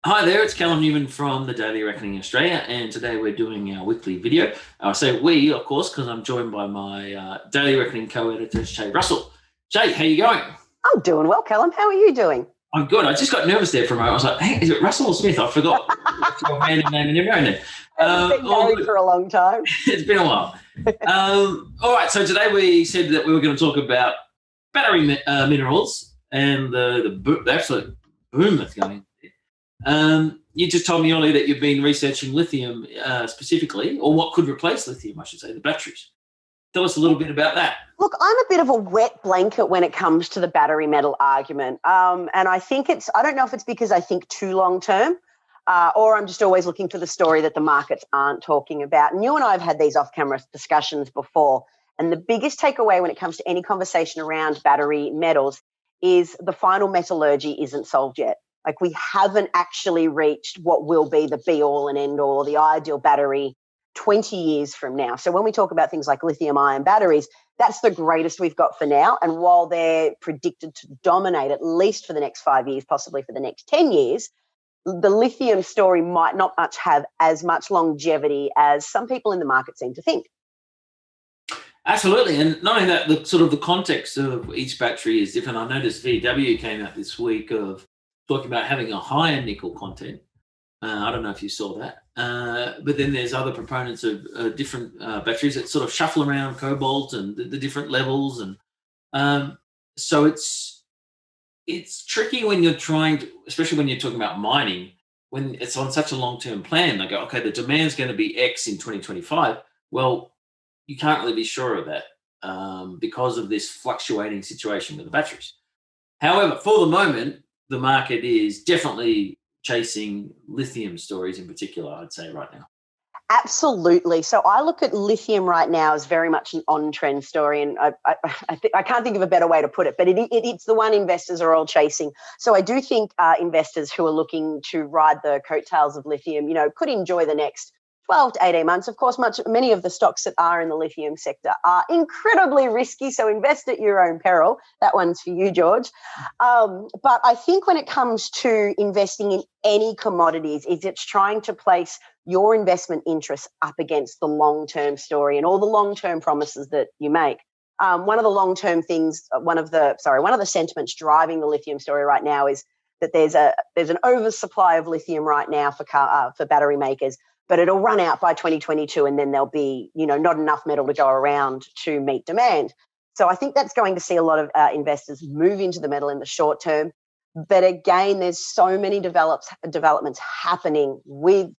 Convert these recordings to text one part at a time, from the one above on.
Hi there, it's Callum Newman from the Daily Reckoning Australia, and today we're doing our weekly video. I say we, of course, because I'm joined by my Daily Reckoning co-editor, Shae Russell. Shae, how you going? I'm doing well, Callum. How are you doing? I'm good. I just got nervous there for a moment. I was like, hey, is it Russell or Smith? I forgot your random name and your own name. I've been married for a long time. It's been a while. All right, so today we said that we were going to talk about battery minerals and the absolute boom that's going on. You just told me earlier that you've been researching lithium specifically, or what could replace lithium, I should say, the batteries. Tell us a little bit about that. Look, I'm a bit of a wet blanket when it comes to the battery metal argument. And I think I don't know if it's because I think too long term or I'm just always looking for the story that the markets aren't talking about. And you and I have had these off-camera discussions before. And the biggest takeaway when it comes to any conversation around battery metals is the final metallurgy isn't solved yet. Like, we haven't actually reached what will be the be-all and end-all, the ideal battery 20 years from now. So when we talk about things like lithium-ion batteries, that's the greatest we've got for now. And while they're predicted to dominate at least for the next 5 years, possibly for the next 10 years, the lithium story might not have as much longevity as some people in the market seem to think. Absolutely. And not only that, the context of each battery is different. I noticed VW came out this week of talking about having a higher nickel content. I don't know if you saw that. But then there's other proponents of different batteries that sort of shuffle around cobalt and the different levels. And so it's tricky when you're trying to, especially when you're talking about mining, when it's on such a long-term plan. They go, okay, the demand's going to be X in 2025. Well, you can't really be sure of that because of this fluctuating situation with the batteries. However, for the moment, the market is definitely chasing lithium stories in particular, I'd say, right now. Absolutely. So I look at lithium right now as very much an on-trend story, and I can't think of a better way to put it, but it's the one investors are all chasing. So I do think investors who are looking to ride the coattails of lithium, could enjoy the next 12 to 18 months. Of course, many of the stocks that are in the lithium sector are incredibly risky, so invest at your own peril. That one's for you, George. But I think when it comes to investing in any commodities, it's trying to place your investment interests up against the long-term story and all the long-term promises that you make. One of the long-term things, one of the sentiments driving the lithium story right now is that there's an oversupply of lithium right now for battery makers, but it'll run out by 2022, and then there'll be, not enough metal to go around to meet demand. So I think that's going to see a lot of investors move into the metal in the short term. But again, there's so many developments happening with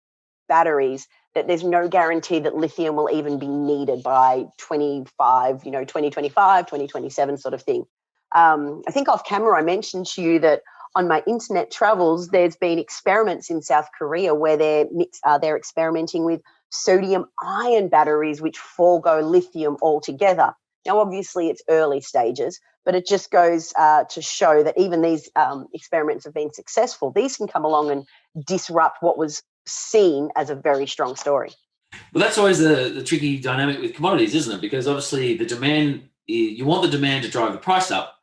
batteries that there's no guarantee that lithium will even be needed by 2025, 2027 sort of thing. I think off camera I mentioned to you that on my internet travels, there's been experiments in South Korea where they're experimenting with sodium-ion batteries which forego lithium altogether. Now, obviously, it's early stages, but it just goes to show that even these experiments have been successful. These can come along and disrupt what was seen as a very strong story. Well, that's always the tricky dynamic with commodities, isn't it? Because obviously the demand, you want the demand to drive the price up,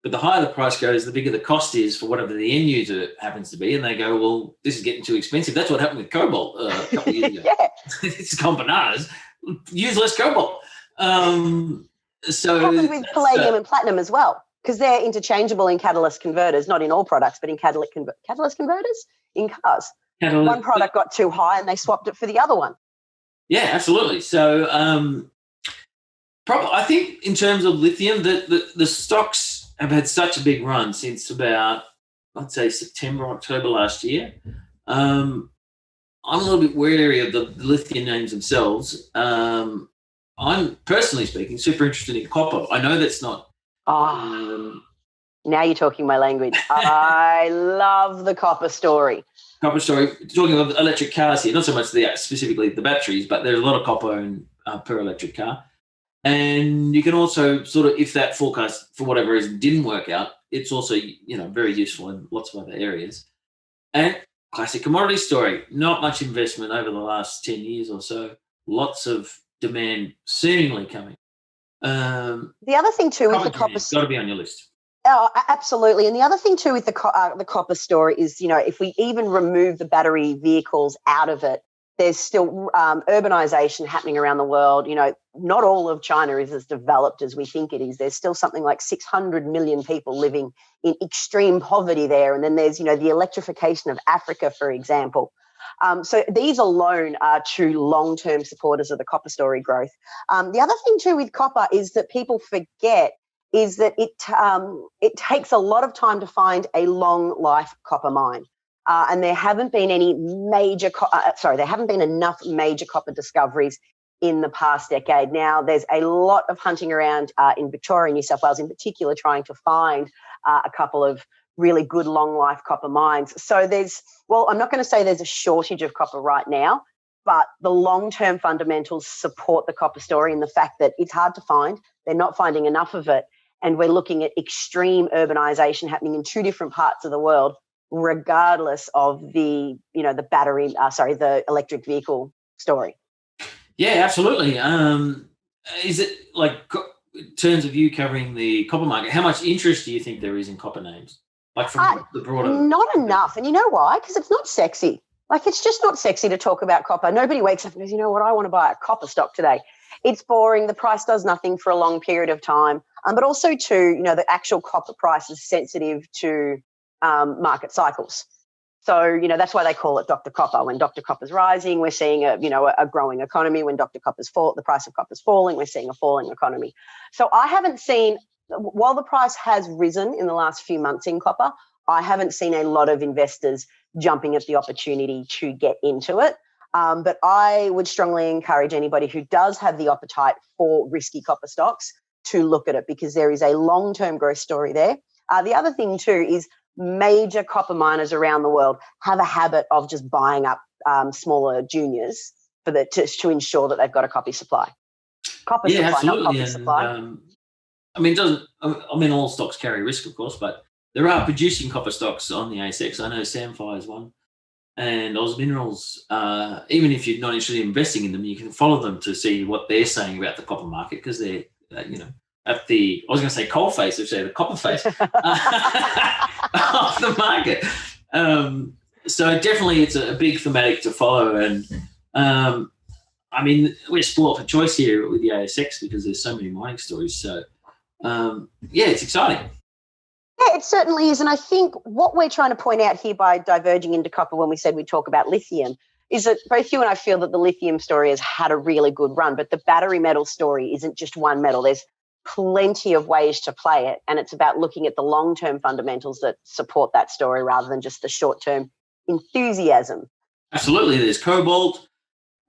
but the higher the price goes, the bigger the cost is for whatever the end user happens to be. And they go, well, this is getting too expensive. That's what happened with cobalt a couple of years ago. Yeah. It's gone bananas. Use less cobalt. So it happens with palladium and platinum as well, because they're interchangeable in catalyst converters, not in all products, but in catalyst converters in cars. One product got too high and they swapped it for the other one. Yeah, absolutely. So I think in terms of lithium, the stocks have had such a big run since about, I'd say, September, October last year. I'm a little bit wary of the lithium names themselves. I'm, personally speaking, super interested in copper. I know that's not... now you're talking my language. I love the copper story. Copper story. Talking of electric cars here, not so much specifically the batteries, but there's a lot of copper in per electric car. And you can also sort of, if that forecast for whatever reason didn't work out, it's also, very useful in lots of other areas. And classic commodity story, not much investment over the last 10 years or so. Lots of demand seemingly coming. The other thing too with the copper... Got to be on your list. Oh, absolutely. And the other thing too with the copper story is, if we even remove the battery vehicles out of it, there's still urbanization happening around the world. Not all of China is as developed as we think it is. There's still something like 600 million people living in extreme poverty there. And then there's, the electrification of Africa, for example. So these alone are two long-term supporters of the copper story growth. The other thing too with copper is that people forget is that it takes a lot of time to find a long life copper mine. And there haven't been enough major copper discoveries in the past decade. Now, there's a lot of hunting around in Victoria, New South Wales in particular, trying to find a couple of really good long life copper mines. So I'm not going to say there's a shortage of copper right now, but the long-term fundamentals support the copper story and the fact that it's hard to find. They're not finding enough of it. And we're looking at extreme urbanization happening in two different parts of the world, regardless of the the electric vehicle story. Yeah, absolutely. Is it in terms of you covering the copper market, how much interest do you think there is in copper names? Like from the broader... Not enough. And you know why? Because it's not sexy. It's just not sexy to talk about copper. Nobody wakes up and goes, you know what, I want to buy a copper stock today. It's boring. The price does nothing for a long period of time. But also, too, the actual copper price is sensitive to market cycles. So, that's why they call it Dr. Copper. When Dr. Copper's rising, we're seeing a growing economy. When Dr. Copper's the price of copper's falling, we're seeing a falling economy. So I haven't seen, while the price has risen in the last few months in copper, I haven't seen a lot of investors jumping at the opportunity to get into it. But I would strongly encourage anybody who does have the appetite for risky copper stocks to look at it, because there is a long-term growth story there. The other thing too is major copper miners around the world have a habit of just buying up smaller juniors to ensure that they've got a copper supply. Copper supply, absolutely. not copper supply. All stocks carry risk, of course, but there are producing copper stocks on the ASX. I know Samphire is one. And Oz Minerals, even if you're not interested in investing in them, you can follow them to see what they're saying about the copper market, because they're, at the, I was going to say coal face, I'd say the copper face of the market. So definitely it's a big thematic to follow. And we're spoiled for choice here with the ASX because there's so many mining stories. So it's exciting. Yeah, it certainly is. And I think what we're trying to point out here by diverging into copper when we said we'd talk about lithium is that both you and I feel that the lithium story has had a really good run, but the battery metal story isn't just one metal. There's plenty of ways to play it, and it's about looking at the long-term fundamentals that support that story rather than just the short-term enthusiasm. Absolutely. There's cobalt.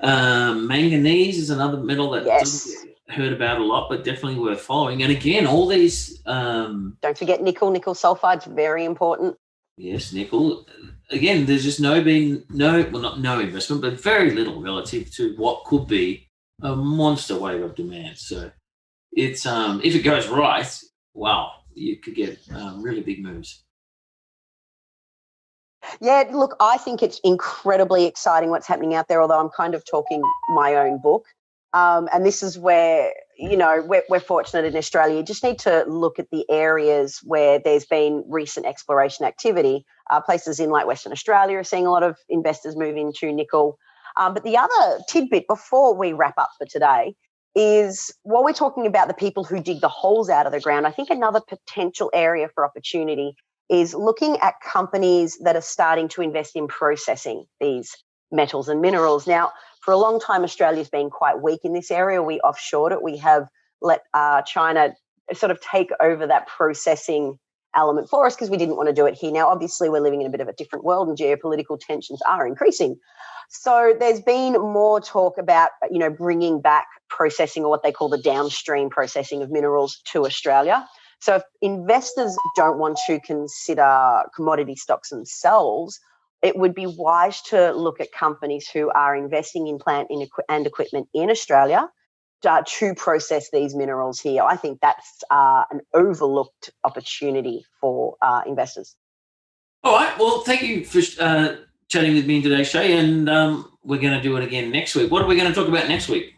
Manganese is another metal that doesn't get heard about a lot, but definitely worth following. And again, all these... don't forget nickel. Nickel sulfide's very important. Yes, nickel. Again, there's just not no investment, but very little relative to what could be a monster wave of demand. So it's if it goes right, wow, you could get really big moves. Yeah, look, I think it's incredibly exciting what's happening out there, although I'm kind of talking my own book. And this is where, we're fortunate in Australia. You just need to look at the areas where there's been recent exploration activity. Places in like Western Australia are seeing a lot of investors move into nickel. But the other tidbit before we wrap up for today is, while we're talking about the people who dig the holes out of the ground, I think another potential area for opportunity is looking at companies that are starting to invest in processing these metals and minerals. Now, for a long time, Australia's been quite weak in this area. We offshored it. We have let China sort of take over that processing element for us because we didn't want to do it here. Now, obviously, we're living in a bit of a different world and geopolitical tensions are increasing. So there's been more talk about, bringing back processing, or what they call the downstream processing of minerals, to Australia. So if investors don't want to consider commodity stocks themselves, it would be wise to look at companies who are investing in plant and equipment in Australia to process these minerals here. I think that's an overlooked opportunity for investors. All right. Well, thank you for chatting with me today, Shae, and we're going to do it again next week. What are we going to talk about next week?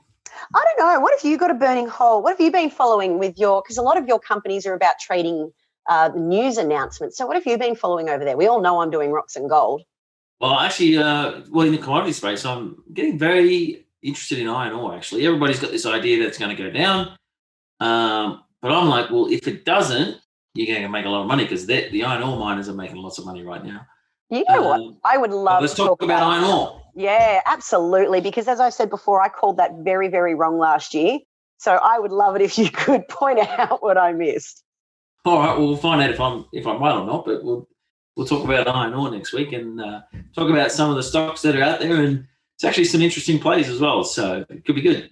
I don't know. What have you got a burning hole? What have you been following with because a lot of your companies are about trading news announcements. So what have you been following over there? We all know I'm doing rocks and gold. Well, actually, in the commodity space, I'm getting very interested in iron ore, actually. Everybody's got this idea that it's going to go down. But I'm like, well, if it doesn't, you're going to make a lot of money because the iron ore miners are making lots of money right now. You know what? I would love let's to talk about iron ore. Yeah, absolutely. Because as I said before, I called that very, very wrong last year. So I would love it if you could point out what I missed. All right, well, we'll find out if I'm right or not, but we'll talk about iron ore next week and talk about some of the stocks that are out there, and it's actually some interesting plays as well, so it could be good.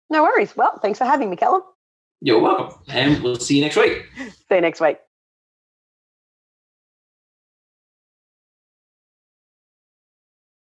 No worries. Well, thanks for having me, Callum. You're welcome, and we'll see you next week. See you next week.